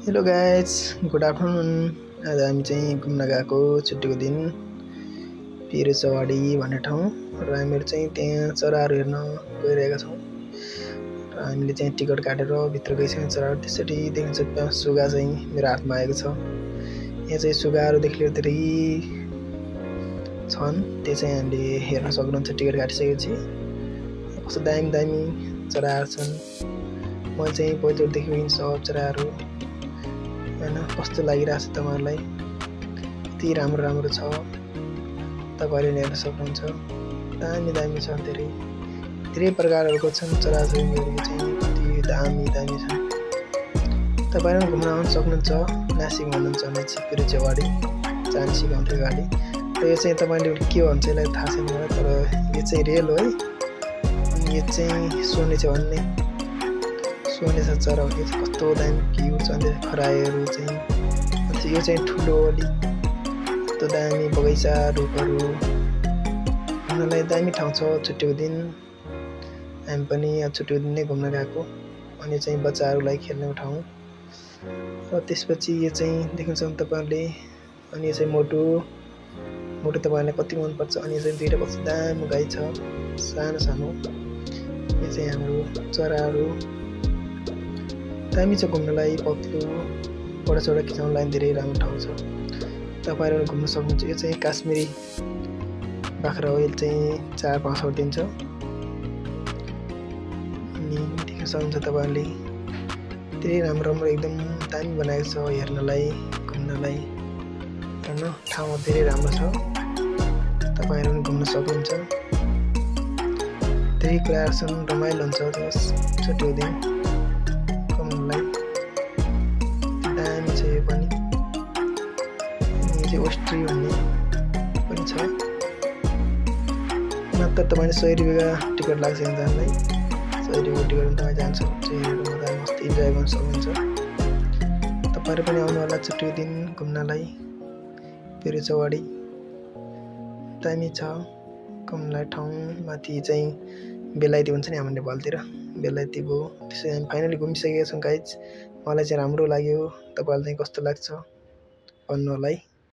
Hello guys, good afternoon. आज हामी चाहिँ घुम्न गएको छुट्टीको दिन पिरो चौवाडी भन्ने ठाउँ र हामीहरू चाहिँ त्यहाँ चराहरू हेर्न गइरहेका छौँ र हामीले चाहिँ टिकट काटेर भित्र गइसक्यौँ। चराहरू त्यसरी देखिन्छ। सुगा चाहिँ मेरो हातमा आएको छ। यहाँ चाहिँ सुगाहरूदेखि लिएर धेरै छन्, त्यो चाहिँ हामीले हेर्न सक्नुहुन्छ टिकट काटिसकेपछि। कस्तो दामी दामी चराहरू छन्। मैले चाहिँ पहिलोदेखि पनि सब चराहरू हैन कस्तो लागिरहेछ तपाईहरुलाई। यति राम्रो राम्रो छ, तपाईहरुले हेर्न सक्नुहुन्छ। दामी दामी छ, धेरै प्रकारहरुको छन् चराचुरुङ्गीहरु चाहिँ कति दामी दामी छन्। तपाईहरु घुम्न आउन सक्नुहुन्छ। नासिक भन्नुहुन्छ भने पिरो चौवाडी जान सिकाउँथे गाडी। र यो चाहिँ तपाईले के भन्छ यसलाई थाहा छैन मलाई, तर यो चाहिँ रेल हो है। अनि यो चाहिँ सोने छ भन्ने सोने छ चरा हो। यो चाहिँ कस्तो दामी भ्यू छ। खरायोहरू चाहिँ यो चाहिँ ठुलो अलि कस्तो दामी बगैँचा रुखहरू घुम्नलाई दामी ठाउँ छ। छुट्टीको दिन हामी पनि छुट्टीको दिन नै घुम्न गएको। अनि चाहिँ बच्चाहरूलाई खेल्ने ठाउँ र त्यसपछि यो चाहिँ देख्न सक्नुहुन्छ तपाईहरुले। अनि यो चाहिँ मोटु तपाईहरुलाई कति मन पर्छ। अनि यो चाहिँ दुईटा कस्तो दामी गाई छ, सानो सानो। यो चाहिँ हाम्रो चराहरू दामी छ घुम्नलाई। पत्लो फोटो खिचाउनलाई धेरै राम्रो ठाउँ छ। तपाईहरु घुम्न सक्नुहुन्छ। यो चाहिँ काश्मिरी बाख्रा हो। यो चाहिँ 4-5 दिन्छ। अनि देख्न सक्नुहुन्छ तपाईहरुले धेरै राम्रो राम्रो एकदम दामी बनाएको छ हेर्नलाई, घुम्नलाई। हैन ठाउँ धेरै राम्रो छ। तपाईहरु पनि घुम्न सक्नुहुन्छ। धेरै कुराहरु छन्, रमाइलो हुन्छ त्यस छुट्टीको दिन घुम्नलाई। दामी छ यो पनि। यो चाहिँ ओस्ट्री भन्ने पनि छ। मात्र तपाईले 100 रुपैयाँ टिकट लाग्छ यहाँ जानलाई। 100 रुपैयाँ टिकट तपाईँ जान सक्नुहुन्छ। हेरेर मजा मस्त इन्जोय गर्न सक्नुहुन्छ। तपाईहरु पनि आउनु होला छुट्टीको दिन घुम्नलाई। पिरो चौवाडी दामी छ घुम्नलाई ठाउँ। माथि चाहिँ बेलायती भन्छ नि हाम्रो नेपालतिर, बेलायती भयो। त्यसै हामी फाइनली घुमिसकेका छौँ गाइज। मलाई चाहिँ राम्रो लाग्यो। तपाईहरुलाई चाहिँ कस्तो लाग्छ भन्नु होला है।